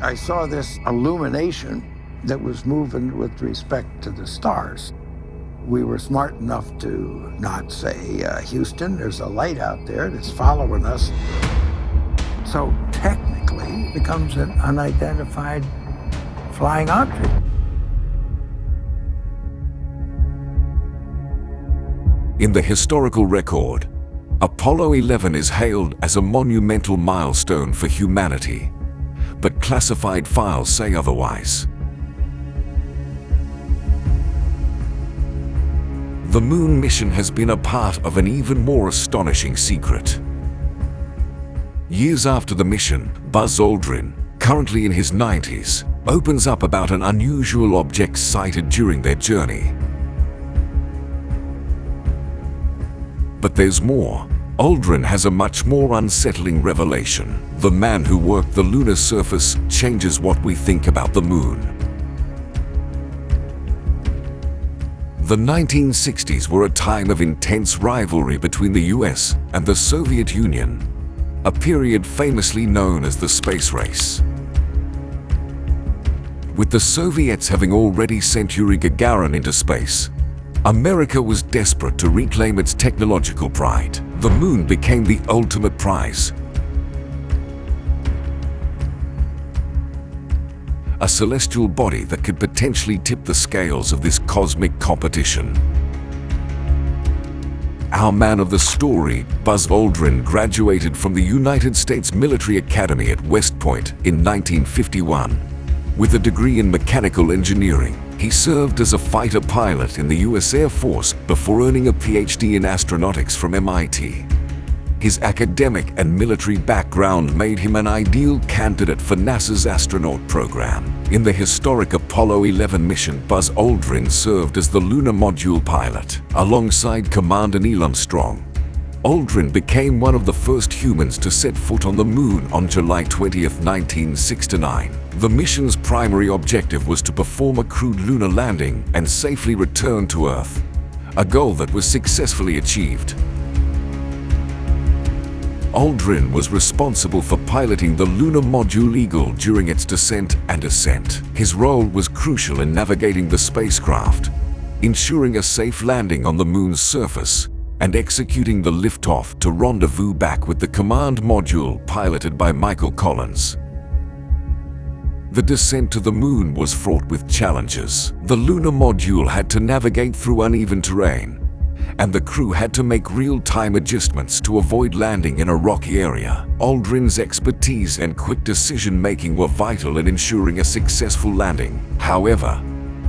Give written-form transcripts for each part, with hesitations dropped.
I saw this illumination that was moving with respect to the stars. We were smart enough to not say, Houston, there's a light out there that's following us. So technically, it becomes an unidentified flying object. In the historical record, Apollo 11 is hailed as a monumental milestone for humanity, but classified files say otherwise. The moon mission has been a part of an even more astonishing secret. Years after the mission, Buzz Aldrin, currently in his 90s, opens up about an unusual object sighted during their journey. But there's more. Aldrin has a much more unsettling revelation. The man who worked the lunar surface changes what we think about the moon. The 1960s were a time of intense rivalry between the US and the Soviet Union, a period famously known as the space race. With the Soviets having already sent Yuri Gagarin into space, America was desperate to reclaim its technological pride. The moon became the ultimate prize. A celestial body that could potentially tip the scales of this cosmic competition. Our man of the story, Buzz Aldrin, graduated from the United States Military Academy at West Point in 1951. With a degree in mechanical engineering, he served as a fighter pilot in the US Air Force before earning a PhD in astronautics from MIT. His academic and military background made him an ideal candidate for NASA's astronaut program. In the historic Apollo 11 mission, Buzz Aldrin served as the lunar module pilot, alongside Commander Neil Armstrong. Aldrin became one of the first humans to set foot on the moon on July 20, 1969. The mission's primary objective was to perform a crewed lunar landing and safely return to Earth, a goal that was successfully achieved. Aldrin was responsible for piloting the lunar module Eagle during its descent and ascent. His role was crucial in navigating the spacecraft, ensuring a safe landing on the moon's surface, and executing the liftoff to rendezvous back with the command module piloted by Michael Collins. The descent to the moon was fraught with challenges. The lunar module had to navigate through uneven terrain, and the crew had to make real-time adjustments to avoid landing in a rocky area. Aldrin's expertise and quick decision-making were vital in ensuring a successful landing. However,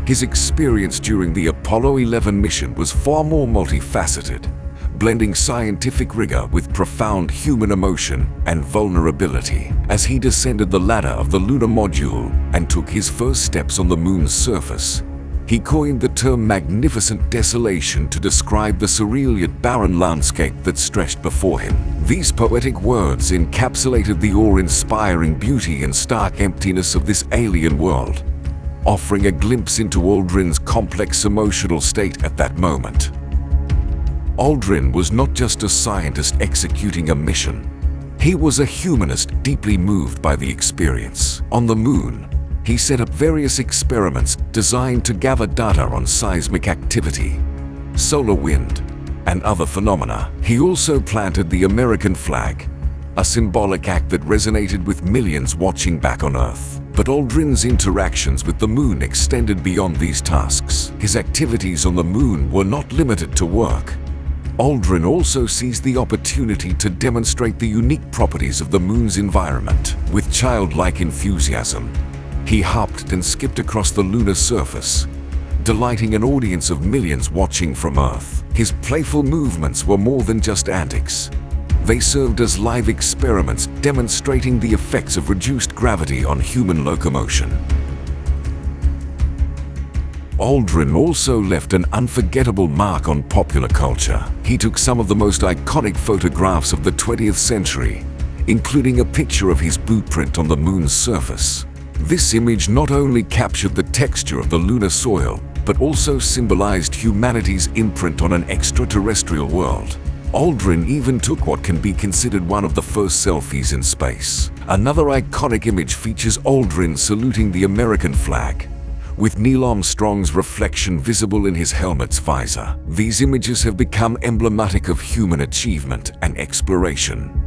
his experience during the Apollo 11 mission was far more multifaceted, blending scientific rigor with profound human emotion and vulnerability. As he descended the ladder of the lunar module and took his first steps on the moon's surface, he coined the term magnificent desolation to describe the surreal yet barren landscape that stretched before him. These poetic words encapsulated the awe-inspiring beauty and stark emptiness of this alien world, offering a glimpse into Aldrin's complex emotional state at that moment. Aldrin was not just a scientist executing a mission. He was a humanist deeply moved by the experience. On the moon, he set up various experiments designed to gather data on seismic activity, solar wind, and other phenomena. He also planted the American flag, a symbolic act that resonated with millions watching back on Earth. But Aldrin's interactions with the moon extended beyond these tasks. His activities on the moon were not limited to work. Aldrin also seized the opportunity to demonstrate the unique properties of the moon's environment. With childlike enthusiasm, he hopped and skipped across the lunar surface, delighting an audience of millions watching from Earth. His playful movements were more than just antics. They served as live experiments demonstrating the effects of reduced gravity on human locomotion. Aldrin also left an unforgettable mark on popular culture. He took some of the most iconic photographs of the 20th century, including a picture of his boot print on the moon's surface. This image not only captured the texture of the lunar soil, but also symbolized humanity's imprint on an extraterrestrial world. Aldrin even took what can be considered one of the first selfies in space. Another iconic image features Aldrin saluting the American flag, with Neil Armstrong's reflection visible in his helmet's visor. These images have become emblematic of human achievement and exploration.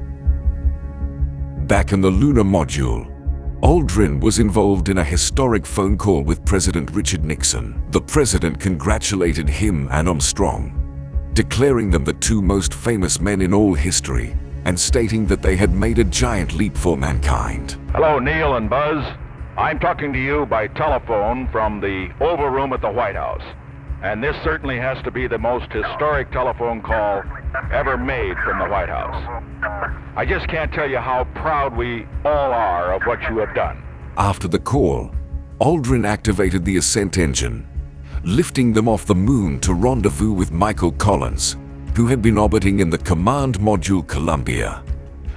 Back in the lunar module, Aldrin was involved in a historic phone call with President Richard Nixon. The president congratulated him and Armstrong, declaring them the two most famous men in all history and stating that they had made a giant leap for mankind. Hello, Neil and Buzz. I'm talking to you by telephone from the Oval Room at the White House. And this certainly has to be the most historic telephone call ever made from the White House. I just can't tell you how proud we all are of what you have done. After the call, Aldrin activated the ascent engine, lifting them off the moon to rendezvous with Michael Collins, who had been orbiting in the command module Columbia.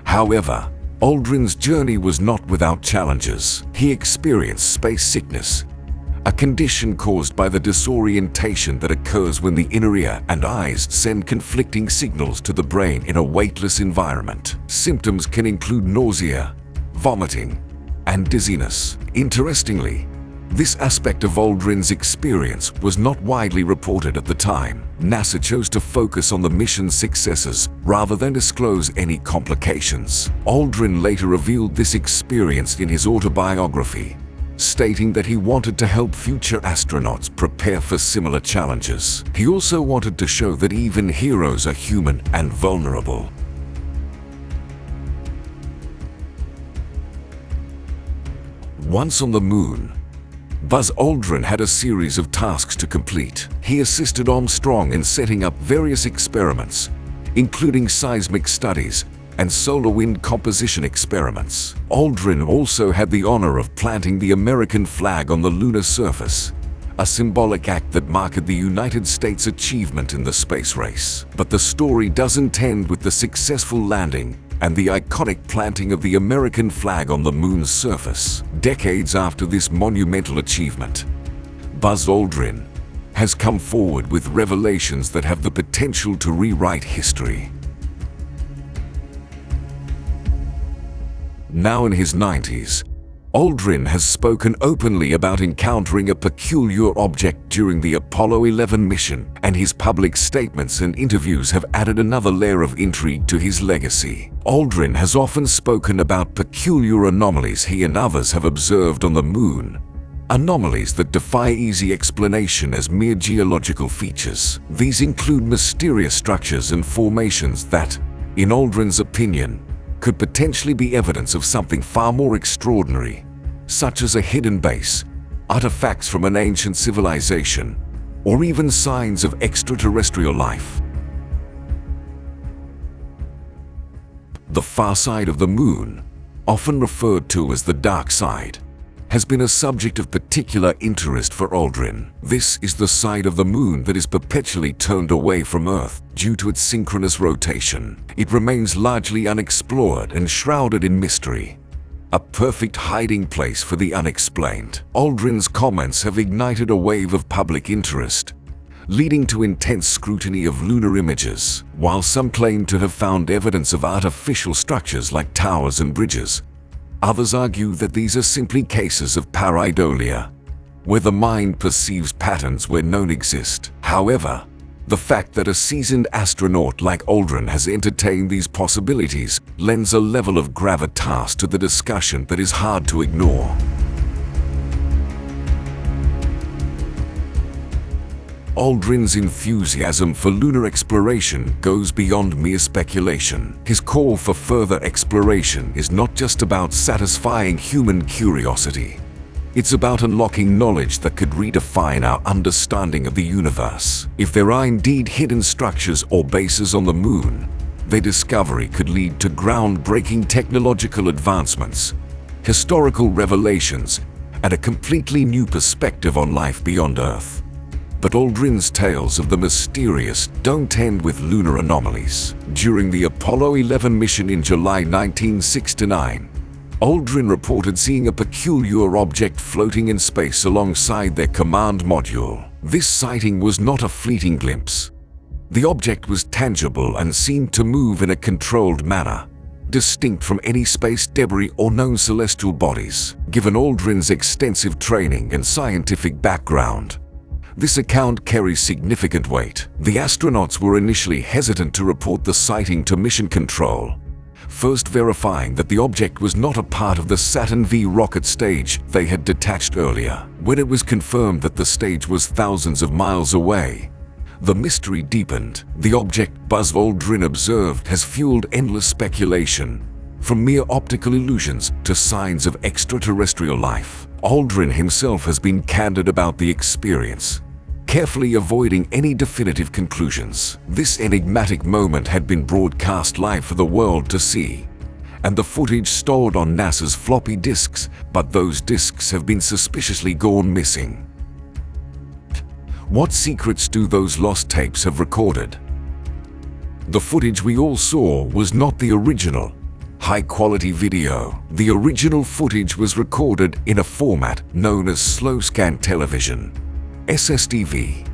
However, Aldrin's journey was not without challenges. He experienced space sickness, a condition caused by the disorientation that occurs when the inner ear and eyes send conflicting signals to the brain in a weightless environment. Symptoms can include nausea, vomiting, and dizziness. Interestingly, this aspect of Aldrin's experience was not widely reported at the time. NASA chose to focus on the mission's successes rather than disclose any complications. Aldrin later revealed this experience in his autobiography, stating that he wanted to help future astronauts prepare for similar challenges. He also wanted to show that even heroes are human and vulnerable. Once on the moon, Buzz Aldrin had a series of tasks to complete. He assisted Armstrong in setting up various experiments, including seismic studies and solar wind composition experiments. Aldrin also had the honor of planting the American flag on the lunar surface, a symbolic act that marked the United States' achievement in the space race. But the story doesn't end with the successful landing and the iconic planting of the American flag on the moon's surface. Decades after this monumental achievement, Buzz Aldrin has come forward with revelations that have the potential to rewrite history. Now in his 90s, Aldrin has spoken openly about encountering a peculiar object during the Apollo 11 mission, and his public statements and interviews have added another layer of intrigue to his legacy. Aldrin has often spoken about peculiar anomalies he and others have observed on the moon, anomalies that defy easy explanation as mere geological features. These include mysterious structures and formations that, in Aldrin's opinion, could potentially be evidence of something far more extraordinary, such as a hidden base, artifacts from an ancient civilization, or even signs of extraterrestrial life. The far side of the moon, often referred to as the dark side, has been a subject of particular interest for Aldrin. This is the side of the moon that is perpetually turned away from Earth due to its synchronous rotation. It remains largely unexplored and shrouded in mystery, a perfect hiding place for the unexplained. Aldrin's comments have ignited a wave of public interest, leading to intense scrutiny of lunar images. While some claim to have found evidence of artificial structures like towers and bridges, others argue that these are simply cases of pareidolia, where the mind perceives patterns where none exist. However, the fact that a seasoned astronaut like Aldrin has entertained these possibilities lends a level of gravitas to the discussion that is hard to ignore. Aldrin's enthusiasm for lunar exploration goes beyond mere speculation. His call for further exploration is not just about satisfying human curiosity. It's about unlocking knowledge that could redefine our understanding of the universe. If there are indeed hidden structures or bases on the moon, their discovery could lead to groundbreaking technological advancements, historical revelations, and a completely new perspective on life beyond Earth. But Aldrin's tales of the mysterious don't end with lunar anomalies. During the Apollo 11 mission in July 1969, Aldrin reported seeing a peculiar object floating in space alongside their command module. This sighting was not a fleeting glimpse, The object was tangible and seemed to move in a controlled manner, distinct from any space debris or known celestial bodies. Given Aldrin's extensive training and scientific background, this account carries significant weight. The astronauts were initially hesitant to report the sighting to mission control, first verifying that the object was not a part of the Saturn V rocket stage they had detached earlier. When it was confirmed that the stage was thousands of miles away, the mystery deepened. The object, Buzz Aldrin observed, has fueled endless speculation, from mere optical illusions to signs of extraterrestrial life. Aldrin himself has been candid about the experience, carefully avoiding any definitive conclusions. This enigmatic moment had been broadcast live for the world to see, and the footage stored on NASA's floppy disks, but those disks have been suspiciously gone missing. What secrets do those lost tapes have recorded? The footage we all saw was not the original, high-quality video. The original footage was recorded in a format known as slow-scan television, SSTV,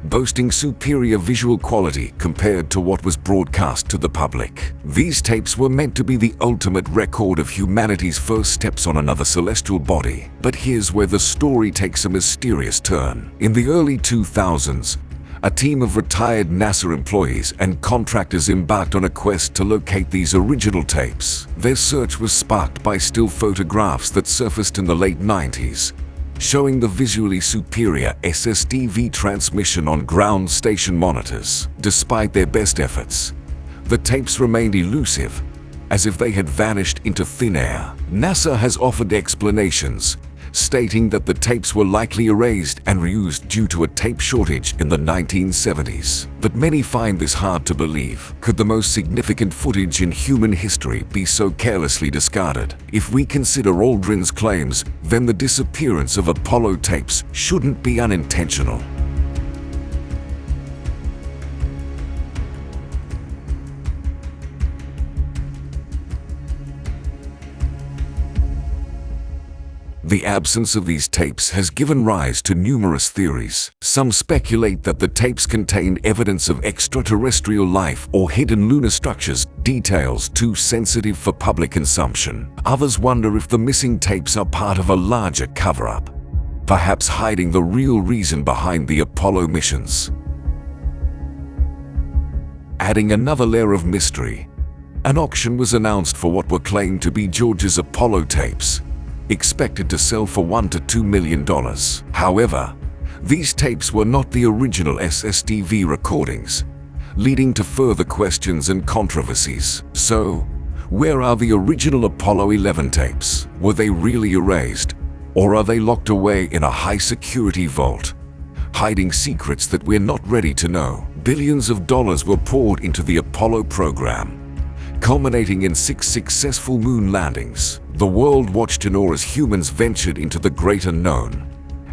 boasting superior visual quality compared to what was broadcast to the public. These tapes were meant to be the ultimate record of humanity's first steps on another celestial body. But here's where the story takes a mysterious turn. In the early 2000s, a team of retired NASA employees and contractors embarked on a quest to locate these original tapes. Their search was sparked by still photographs that surfaced in the late 90s, showing the visually superior SSTV transmission on ground station monitors. Despite their best efforts, the tapes remained elusive, as if they had vanished into thin air. NASA has offered explanations, stating that the tapes were likely erased and reused due to a tape shortage in the 1970s. But many find this hard to believe. Could the most significant footage in human history be so carelessly discarded? If we consider Aldrin's claims, then the disappearance of Apollo tapes shouldn't be unintentional. The absence of these tapes has given rise to numerous theories. Some speculate that the tapes contained evidence of extraterrestrial life or hidden lunar structures, details too sensitive for public consumption. Others wonder if the missing tapes are part of a larger cover-up, perhaps hiding the real reason behind the Apollo missions. Adding another layer of mystery, an auction was announced for what were claimed to be George's Apollo tapes, expected to sell for $1 to $2 million. However, these tapes were not the original SSTV recordings, leading to further questions and controversies. So, where are the original Apollo 11 tapes? Were they really erased, or are they locked away in a high-security vault, hiding secrets that we're not ready to know? Billions of dollars were poured into the Apollo program, culminating in 6 successful moon landings. The world watched in awe as humans ventured into the great unknown,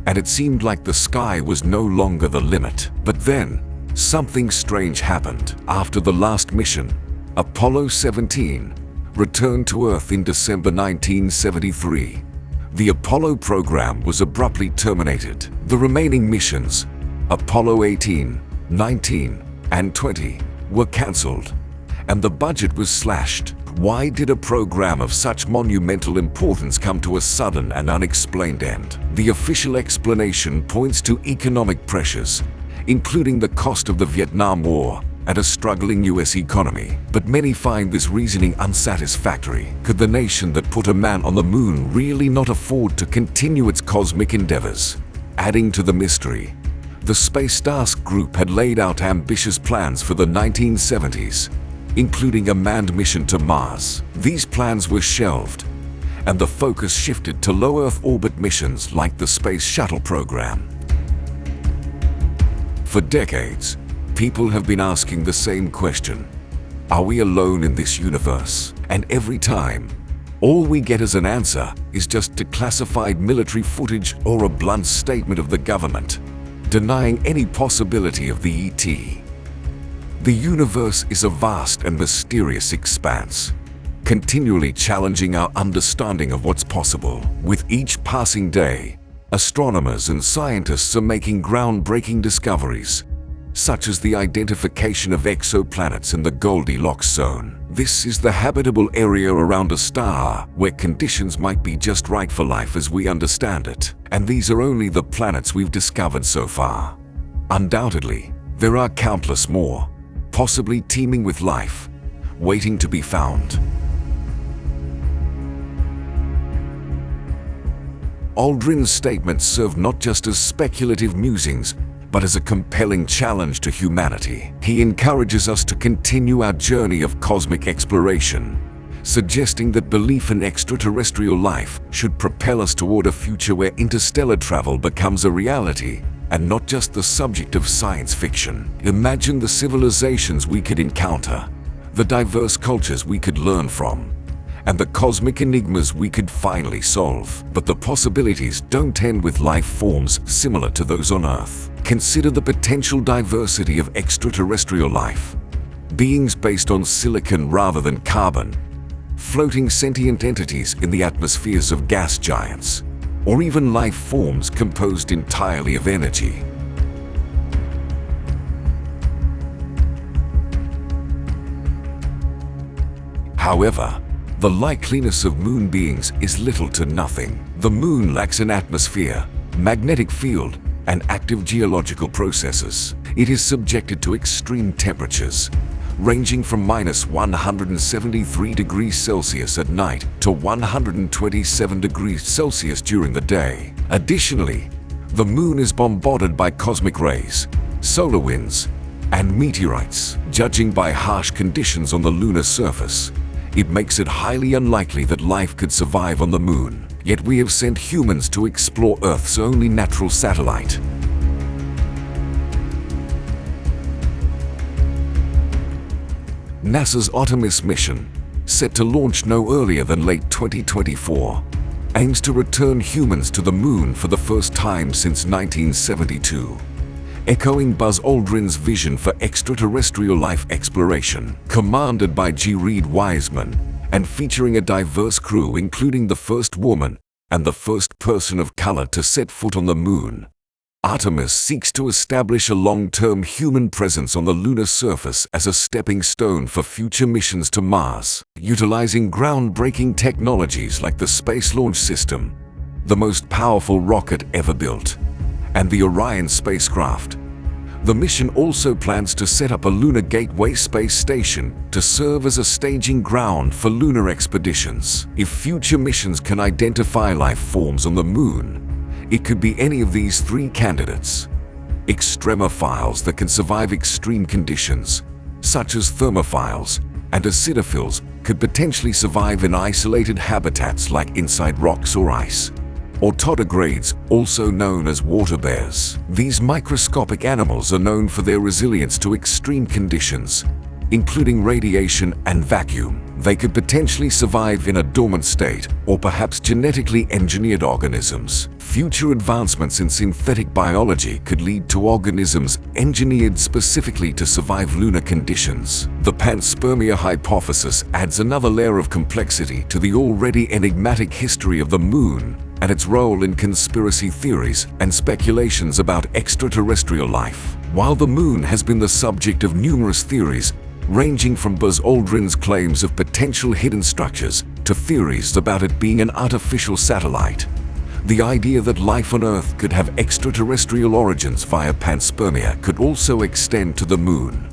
and it seemed like the sky was no longer the limit. But then, something strange happened. After the last mission, Apollo 17, returned to Earth in December 1973, the Apollo program was abruptly terminated. The remaining missions, Apollo 18, 19, and 20, were cancelled, and the budget was slashed. Why did a program of such monumental importance come to a sudden and unexplained end? The official explanation points to economic pressures, including the cost of the Vietnam War and a struggling US economy. But many find this reasoning unsatisfactory. Could the nation that put a man on the moon really not afford to continue its cosmic endeavors? Adding to the mystery, the Space Task Group had laid out ambitious plans for the 1970s, including a manned mission to Mars. These plans were shelved, and the focus shifted to low Earth orbit missions like the Space Shuttle program. For decades, people have been asking the same question: are we alone in this universe? And every time, all we get as an answer is just declassified military footage or a blunt statement of the government, denying any possibility of the ET. The universe is a vast and mysterious expanse, continually challenging our understanding of what's possible. With each passing day, astronomers and scientists are making groundbreaking discoveries, such as the identification of exoplanets in the Goldilocks zone. This is the habitable area around a star where conditions might be just right for life as we understand it. And these are only the planets we've discovered so far. Undoubtedly, there are countless more, possibly teeming with life, waiting to be found. Aldrin's statements serve not just as speculative musings, but as a compelling challenge to humanity. He encourages us to continue our journey of cosmic exploration, suggesting that belief in extraterrestrial life should propel us toward a future where interstellar travel becomes a reality and not just the subject of science fiction. Imagine the civilizations we could encounter, the diverse cultures we could learn from, and the cosmic enigmas we could finally solve. But the possibilities don't end with life forms similar to those on Earth. Consider the potential diversity of extraterrestrial life. Beings based on silicon rather than carbon, floating sentient entities in the atmospheres of gas giants, or even life forms composed entirely of energy. However, the likeliness of moon beings is little to nothing. The moon lacks an atmosphere, magnetic field, and active geological processes. It is subjected to extreme temperatures, ranging from -173 degrees Celsius at night to 127 degrees Celsius during the day. Additionally, the moon is bombarded by cosmic rays, solar winds, and meteorites. Judging by harsh conditions on the lunar surface, it makes it highly unlikely that life could survive on the moon. Yet we have sent humans to explore Earth's only natural satellite. NASA's Artemis mission, set to launch no earlier than late 2024, aims to return humans to the moon for the first time since 1972. Echoing Buzz Aldrin's vision for extraterrestrial life exploration. Commanded by G. Reed Wiseman, and featuring a diverse crew including the first woman and the first person of color to set foot on the moon, Artemis seeks to establish a long-term human presence on the lunar surface as a stepping stone for future missions to Mars. Utilizing groundbreaking technologies like the Space Launch System, the most powerful rocket ever built, and the Orion spacecraft, the mission also plans to set up a lunar gateway space station to serve as a staging ground for lunar expeditions. If future missions can identify life forms on the moon, it could be any of these three candidates. Extremophiles that can survive extreme conditions, such as thermophiles, and acidophils could potentially survive in isolated habitats like inside rocks or ice. Or tardigrades, also known as water bears. These microscopic animals are known for their resilience to extreme conditions, including radiation and vacuum. They could potentially survive in a dormant state or perhaps genetically engineered organisms. Future advancements in synthetic biology could lead to organisms engineered specifically to survive lunar conditions. The panspermia hypothesis adds another layer of complexity to the already enigmatic history of the moon and its role in conspiracy theories and speculations about extraterrestrial life. While the moon has been the subject of numerous theories, ranging from Buzz Aldrin's claims of potential hidden structures to theories about it being an artificial satellite, the idea that life on Earth could have extraterrestrial origins via panspermia could also extend to the moon.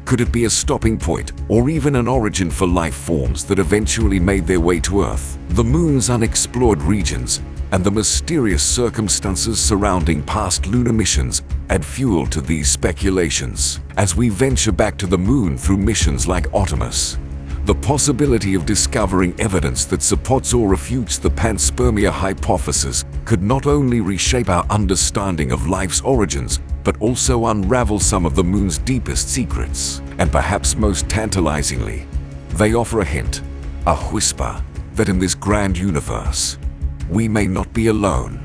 Could it be a stopping point or even an origin for life forms that eventually made their way to Earth? The moon's unexplored regions and the mysterious circumstances surrounding past lunar missions add fuel to these speculations. As we venture back to the moon through missions like Artemis, the possibility of discovering evidence that supports or refutes the panspermia hypothesis could not only reshape our understanding of life's origins, but also unravel some of the moon's deepest secrets. And perhaps most tantalizingly, they offer a hint, a whisper, that in this grand universe, we may not be alone.